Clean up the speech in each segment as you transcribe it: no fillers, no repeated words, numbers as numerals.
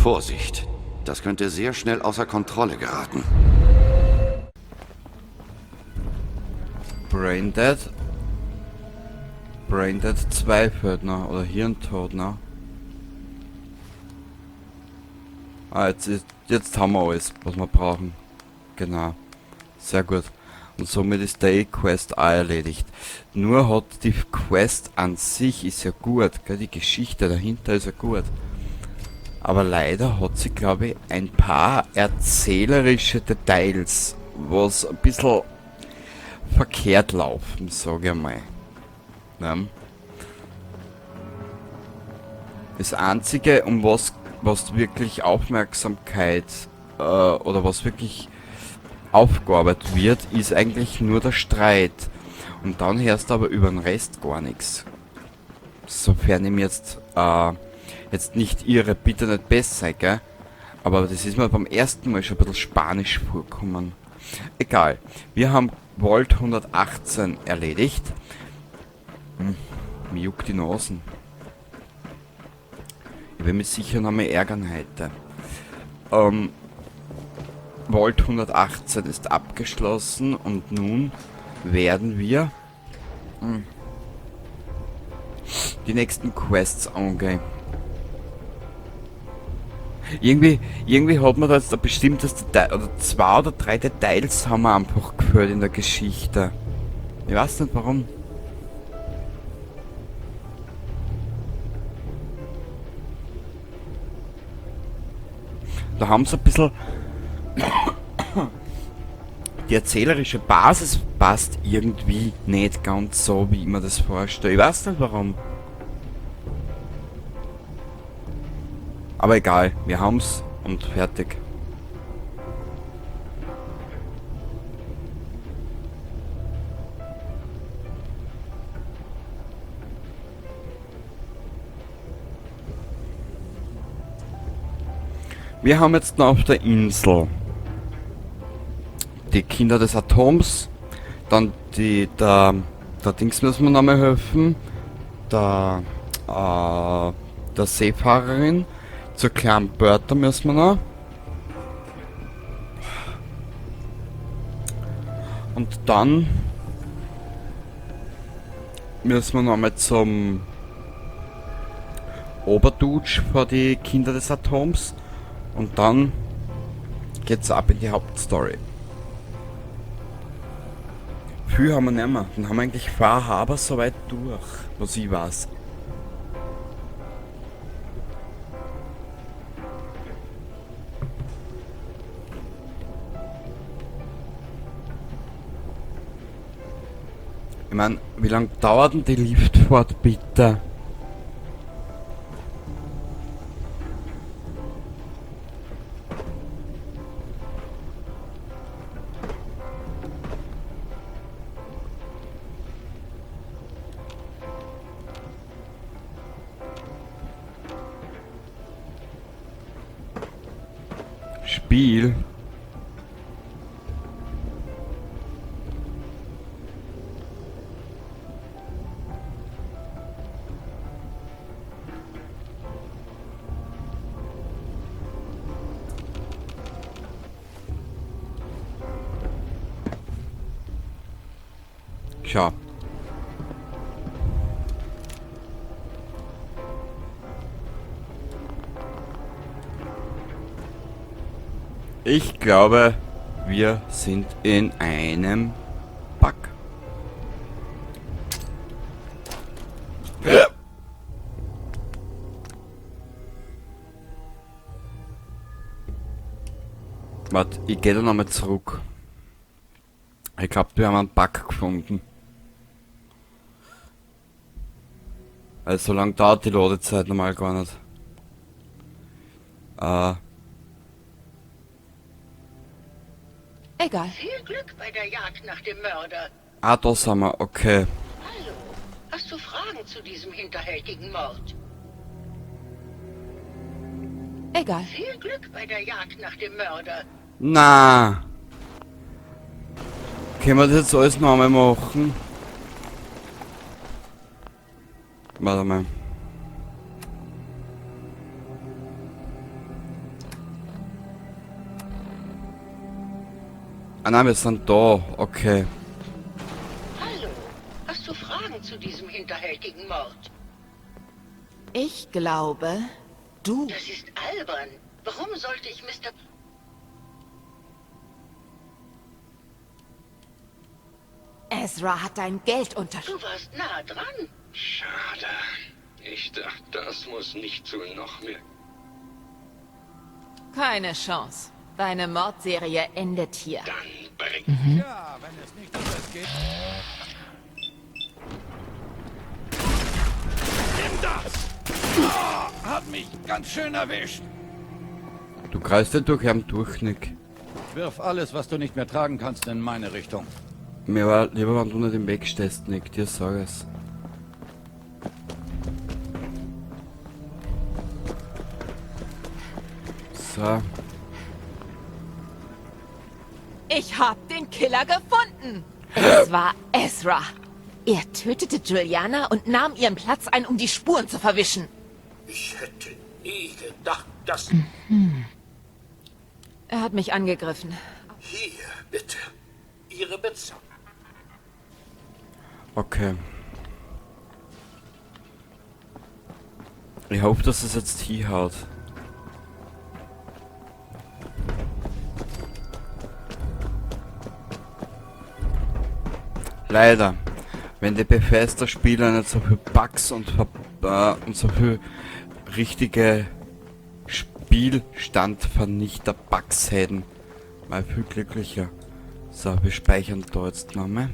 Vorsicht, das könnte sehr schnell außer Kontrolle geraten. Braindead. Braindead 2 fehlt noch. Oder Hirntod noch. Ah, jetzt haben wir alles, was wir brauchen. Genau. Sehr gut. Und somit ist der Quest auch erledigt. Nur hat die Quest an sich ist ja gut, gell? Die Geschichte dahinter ist ja gut. Aber leider hat sie, glaube ich, ein paar erzählerische Details, was ein bisschen verkehrt laufen, sage ich mal. Ja. Das Einzige, um was wirklich Aufmerksamkeit oder was wirklich aufgearbeitet wird, ist eigentlich nur der Streit. Und dann hörst du aber über den Rest gar nichts. Sofern ich mir jetzt nicht irre, bitte nicht besser, gell? Aber das ist mir beim ersten Mal schon ein bisschen spanisch vorgekommen. Egal. Wir haben Vault 118 erledigt. Mir juckt die Nasen. Ich will mich sicher noch mal ärgern heute. Vault 118 ist abgeschlossen und nun werden wir die nächsten Quests angehen. Irgendwie hat man da jetzt ein bestimmtes Detail, oder 2 oder 3 Details haben wir einfach gehört in der Geschichte. Ich weiß nicht warum. Da haben sie ein bisschen... Die erzählerische Basis passt irgendwie nicht ganz so, wie ich mir das vorstelle. Ich weiß nicht warum. Aber egal, wir haben's und fertig. Wir haben jetzt noch auf der Insel die Kinder des Atoms, dann der Dings müssen wir nochmal helfen, der Seefahrerin, zur kleinen Bertha müssen wir noch. Und dann müssen wir nochmal zum Oberdutsch vor die Kinder des Atoms. Und dann geht's ab in die Hauptstory. Viel haben wir nicht mehr. Dann haben wir eigentlich Far Harbor soweit durch, was ich weiß. Ich meine, wie lange dauert denn die Liftfahrt bitte? Spiel. Tja. Ich glaube, wir sind in einem Bug. Warte, ich gehe da nochmal zurück. Ich glaube, wir haben einen Bug gefunden. Also so lange dauert die Ladezeit normal gar nicht. Egal. Viel Glück bei der Jagd nach dem Mörder. Ah, da sind wir, okay. Hallo, hast du Fragen zu diesem hinterhältigen Mord? Egal. Viel Glück bei der Jagd nach dem Mörder. Na. Können wir das jetzt alles noch einmal machen? Warte mal. Ah nein, wir sind da. Okay. Hallo. Hast du Fragen zu diesem hinterhältigen Mord? Ich glaube, du. Das ist albern. Warum sollte ich Mr. Ezra hat dein Geld Du warst nah dran. Schade. Ich dachte, das muss nicht zu noch mehr. Keine Chance. Deine Mordserie endet hier. Dann bring. Ja, wenn es nicht anders geht. Nimm das! Ah, hat mich ganz schön erwischt. Du greifst ja durch einen durch, Nick. Wirf alles, was du nicht mehr tragen kannst, in meine Richtung. Mir war lieber, wenn du nicht im Weg stehst, Nick. Dir sag es. So. Ich hab den Killer gefunden. Es war Ezra. Er tötete Juliana und nahm ihren Platz ein, um die Spuren zu verwischen. Ich hätte nie gedacht, dass... Er hat mich angegriffen. Hier, bitte. Ihre Bezahlung. Okay. Ich hoffe, dass es jetzt hinhaut. Leider, wenn die Bethesda-Spieler nicht so viel Bugs und so viel richtige Spielstandvernichter-Bugs hätten, war ich viel glücklicher. So, wir speichern da jetzt nochmal.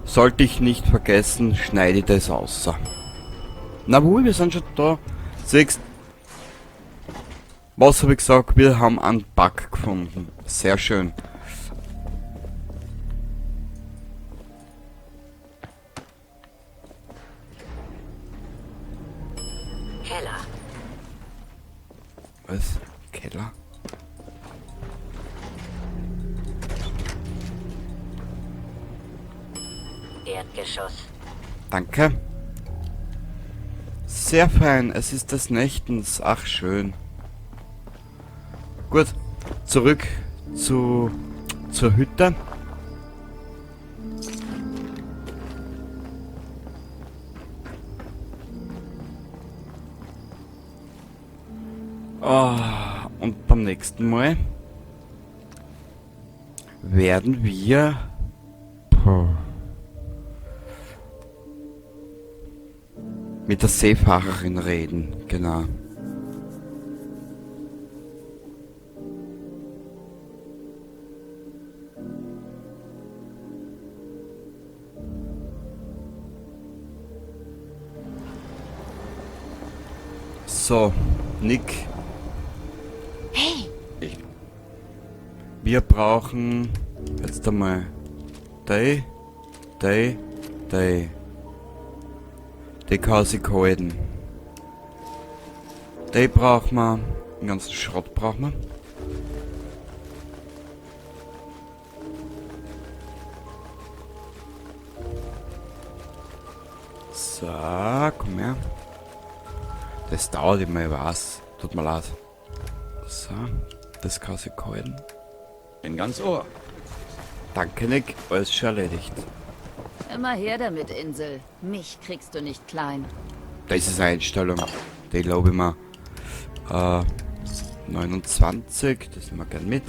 Sollte ich nicht vergessen, schneide das aus. So. Na wohl, wir sind schon da. Siehst, was habe ich gesagt? Wir haben einen Bug gefunden. Sehr schön. Keller. Was? Keller? Erdgeschoss. Danke. Sehr fein, es ist des Nächtens. Ach, schön. Gut, zurück zur Hütte. Und beim nächsten Mal werden wir... mit der Seefahrerin reden, genau. So, Nick. Hey, Wir brauchen jetzt einmal die kann sich halten. Die brauchen wir. Den ganzen Schrott brauchen wir. So, komm her. Das dauert immer, ich weiß. Tut mir leid. So, das kann sich halten. Bin ganz Ohr. Danke, Nick. Alles schon erledigt. Immer her damit, Insel. Mich kriegst du nicht klein. Das ist eine Einstellung. Die glaube ich mir. 29, das nehmen wir gern mit.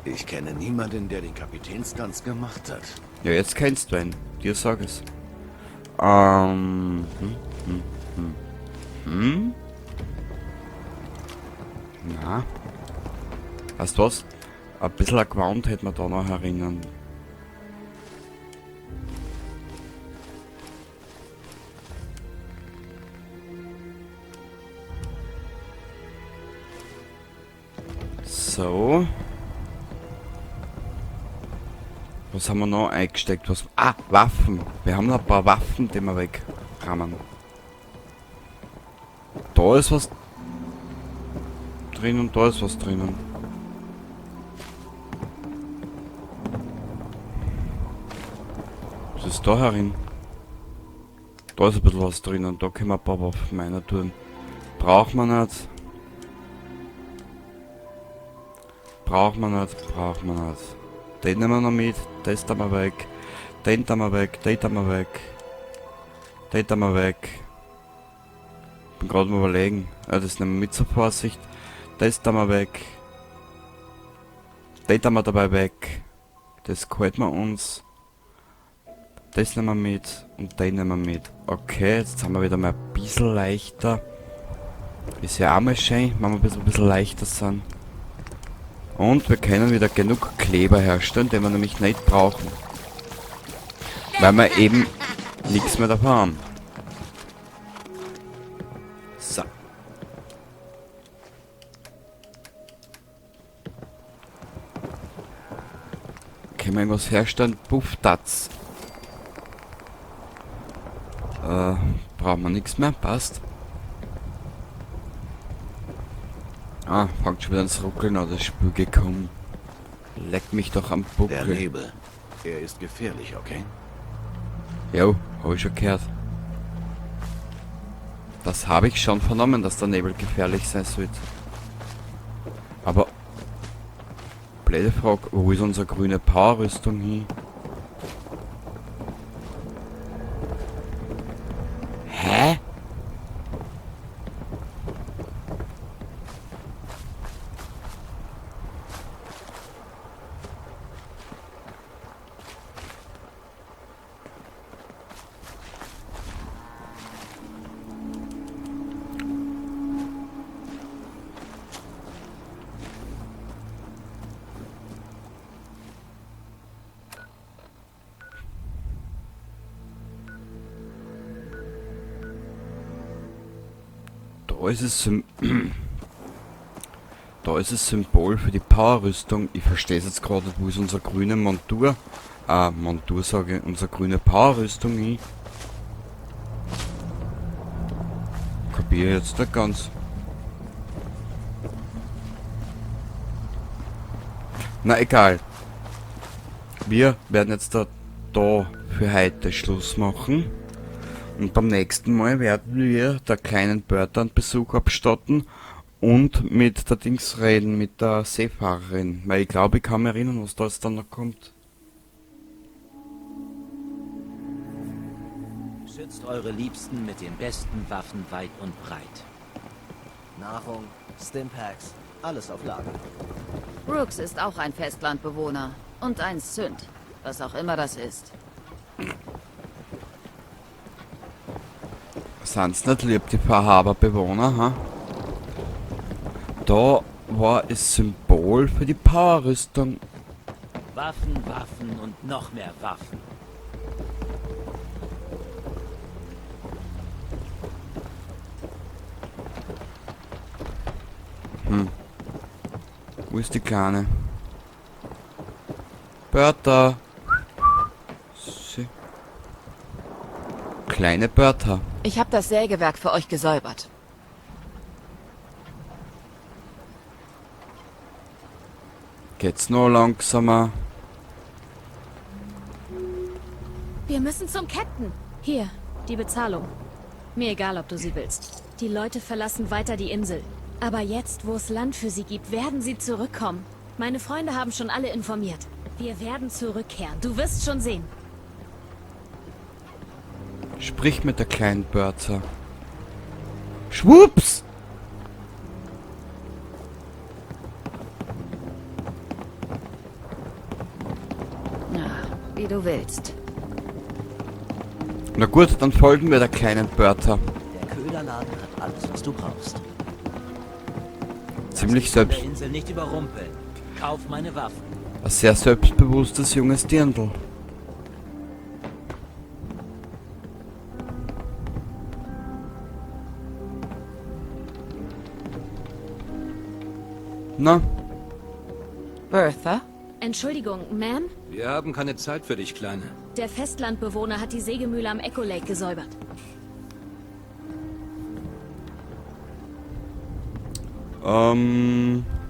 Ich kenne niemanden, der den Kapitänstanz gemacht hat. Ja, jetzt kennst du ihn. Dir sag es. Na. Weißt du was? Ein bisschen ein Gewand hätte man da noch erinnern. So. Was haben wir noch eingesteckt? Was? Ah, Waffen. Wir haben noch ein paar Waffen, die wir wegrammen. Da ist was drin und da ist was drinnen. Was ist da herin? Da ist ein bisschen was drinnen. Da können wir ein paar Waffen rein tun. Braucht man nicht. Braucht man nicht. Braucht man nicht. Den nehmen wir noch mit. Das tun wir weg. Den tun wir weg. Den tun wir weg. Den tun wir weg. Bin gerade mal überlegen. Ja, das nehmen wir mit zur Vorsicht. Das tun wir weg. Den tun wir dabei weg. Das gehalten wir uns. Das nehmen wir mit. Und den nehmen wir mit. Okay, jetzt haben wir wieder mal ein bisschen leichter. Ist ja auch mal schön, wenn wir ein bisschen leichter sind. Und wir können wieder genug Kleber herstellen, den wir nämlich nicht brauchen. Weil wir eben nichts mehr davon haben. So. Können wir irgendwas herstellen? Pufftatz. Brauchen wir nichts mehr, passt. Ah, fängt schon wieder ans Ruckeln an, das Spiel gekommen. Leck mich doch am Der Buckel. Nebel. Er ist gefährlich, okay? Jo, hab ich schon gehört. Das habe ich schon vernommen, dass der Nebel gefährlich sein sollte. Aber... blöde Frage, wo ist unsere grüne Powerrüstung hin? Hä? Da ist es da ist das Symbol für die Powerrüstung. Ich verstehe es jetzt gerade nicht, wo ist unsere grüne Montur? Montur sage ich, unsere grüne Powerrüstung hin. Kapiere jetzt nicht ganz. Na egal. Wir werden jetzt da für heute Schluss machen. Und beim nächsten Mal werden wir der kleinen Bertha einen Besuch abstatten und mit der Dings reden, mit der Seefahrerin. Weil ich glaube, ich kann mich erinnern, was da jetzt dann noch kommt. Schützt eure Liebsten mit den besten Waffen weit und breit. Nahrung, Stimpaks, alles auf Lager. Brooks ist auch ein Festlandbewohner. Und ein Sünd. Was auch immer das ist. Sind's nicht lieb, die Verhaber-Bewohner, ha? Da war das Symbol für die Powerrüstung. Waffen, Waffen und noch mehr Waffen. Wo ist die Kleine? Bertha! Kleine Bertha. Ich habe das Sägewerk für euch gesäubert. Geht's noch langsamer? Wir müssen zum Captain. Hier, die Bezahlung. Mir egal, ob du sie willst. Die Leute verlassen weiter die Insel. Aber jetzt, wo es Land für sie gibt, werden sie zurückkommen. Meine Freunde haben schon alle informiert. Wir werden zurückkehren. Du wirst schon sehen. Sprich mit der kleinen Bertha. Schwupps! Wie du willst. Na gut, dann folgen wir der kleinen Bertha. Der Köhlerladen hat alles, was du brauchst. Ziemlich Lass dich von der Insel nicht überrumpeln. Kauf meine Waffen. Ein sehr selbstbewusstes junges Dirndl. Na, Bertha? Entschuldigung, Ma'am? Wir haben keine Zeit für dich, Kleine. Der Festlandbewohner hat die Sägemühle am Echo Lake gesäubert.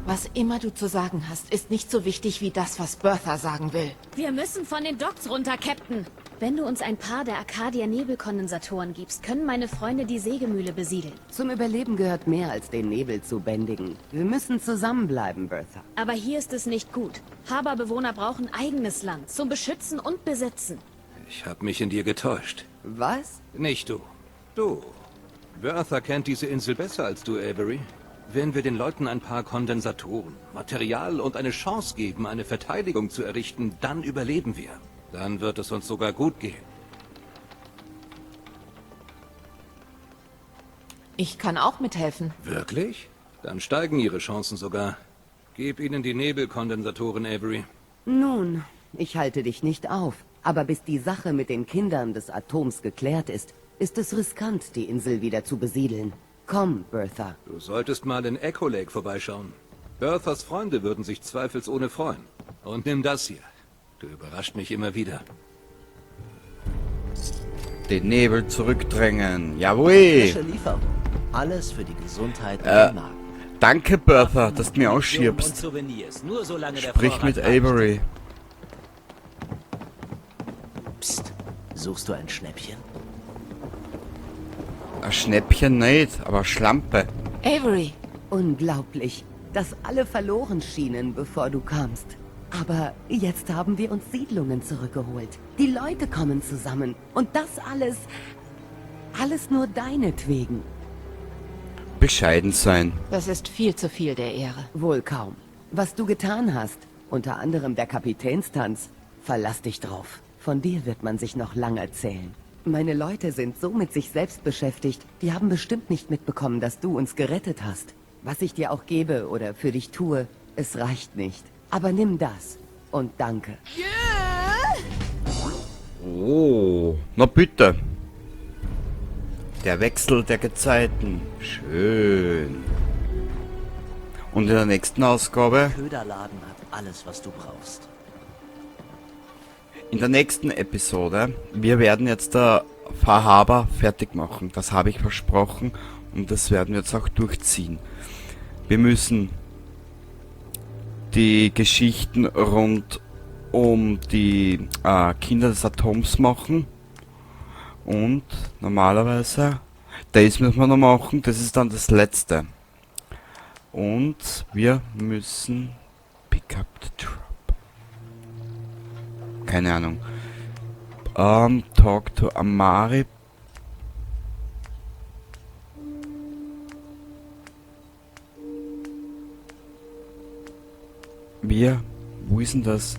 Was immer du zu sagen hast, ist nicht so wichtig wie das, was Bertha sagen will. Wir müssen von den Docks runter, Captain. Wenn du uns ein paar der Arcadia-Nebelkondensatoren gibst, können meine Freunde die Sägemühle besiedeln. Zum Überleben gehört mehr als den Nebel zu bändigen. Wir müssen zusammenbleiben, Bertha. Aber hier ist es nicht gut. Haberbewohner brauchen eigenes Land zum Beschützen und Besitzen. Ich habe mich in dir getäuscht. Was? Nicht du. Du. Bertha kennt diese Insel besser als du, Avery. Wenn wir den Leuten ein paar Kondensatoren, Material und eine Chance geben, eine Verteidigung zu errichten, dann überleben wir. Dann wird es uns sogar gut gehen. Ich kann auch mithelfen. Wirklich? Dann steigen ihre Chancen sogar. Gib ihnen die Nebelkondensatoren, Avery. Nun, ich halte dich nicht auf. Aber bis die Sache mit den Kindern des Atoms geklärt ist, ist es riskant, die Insel wieder zu besiedeln. Komm, Bertha. Du solltest mal in Echo Lake vorbeischauen. Berthas Freunde würden sich zweifelsohne freuen. Und nimm das hier. Du überrascht mich immer wieder. Den Nebel zurückdrängen. Jawohl. Frische Lieferung. Alles für die Gesundheit und den Magen. Danke, Bertha, dass du mir Und ausschiebst. Souvenirs, nur solange der Sprich Vorrat mit reicht. Avery. Psst. Suchst du ein Schnäppchen? Ein Schnäppchen nicht, aber Schlampe. Avery, Unglaublich, dass alle verloren schienen, bevor du kamst. Aber jetzt haben wir uns Siedlungen zurückgeholt. Die Leute kommen zusammen. Und das alles nur deinetwegen. Bescheiden sein. das ist viel zu viel der Ehre. Wohl kaum. Was du getan hast, unter anderem der Kapitänstanz, verlass dich drauf. Von dir wird man sich noch lang erzählen. Meine Leute sind so mit sich selbst beschäftigt, die haben bestimmt nicht mitbekommen, dass du uns gerettet hast. Was ich dir auch gebe oder für dich tue, es reicht nicht. Aber nimm das und danke. Oh, na bitte. Der Wechsel der Gezeiten. Schön. Und in der nächsten Ausgabe, Köderladen hat alles, was du brauchst. in der nächsten Episode, wir werden jetzt der Fahrhaber fertig machen. Das habe ich versprochen und das werden wir jetzt auch durchziehen. Wir müssen die Geschichten rund um die Kinder des Atoms machen. Und normalerweise, das müssen wir noch machen, das ist dann das letzte. Und wir müssen pick up the drop. Keine Ahnung. Talk to Amari. Wo ist denn das?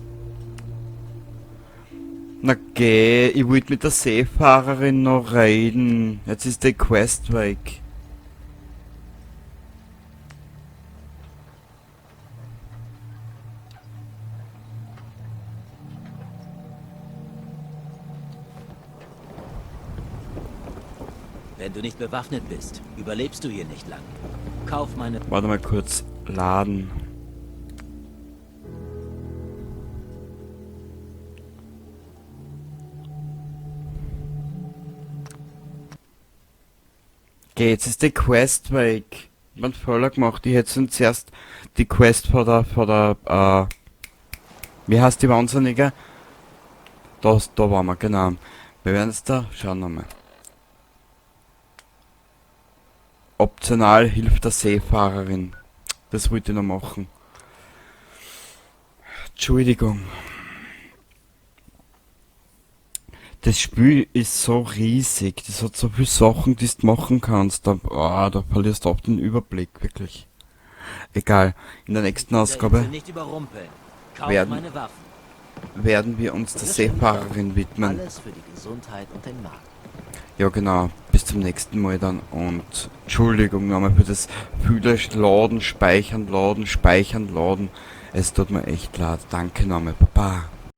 Na geh, ich wollte mit der Seefahrerin noch reden. Jetzt ist die Quest weg. Wenn du nicht bewaffnet bist, überlebst du hier nicht lang. Kauf meine... Warte mal kurz. Laden. Okay, jetzt ist die Quest weg. Ich hab einen Fehler gemacht. Ich hätte uns zuerst die Quest vor der, wie heißt die Wahnsinnige? Da waren wir, genau. Wir werden jetzt da, schauen wir mal. Optional hilft der Seefahrerin. Das wollte ich noch machen. Entschuldigung. Das Spiel ist so riesig. Das hat so viele Sachen, die du machen kannst. Da verlierst du auch den Überblick, wirklich. Egal. In der nächsten Ausgabe Nicht überrumpeln. Kauf werden- meine Waffen. werden wir uns der Seefahrerin widmen. Alles für die Gesundheit und den Magen. Ja genau, bis zum nächsten Mal dann und Entschuldigung nochmal für das viele Laden, Speichern. Es tut mir echt leid. Danke nochmal, Baba.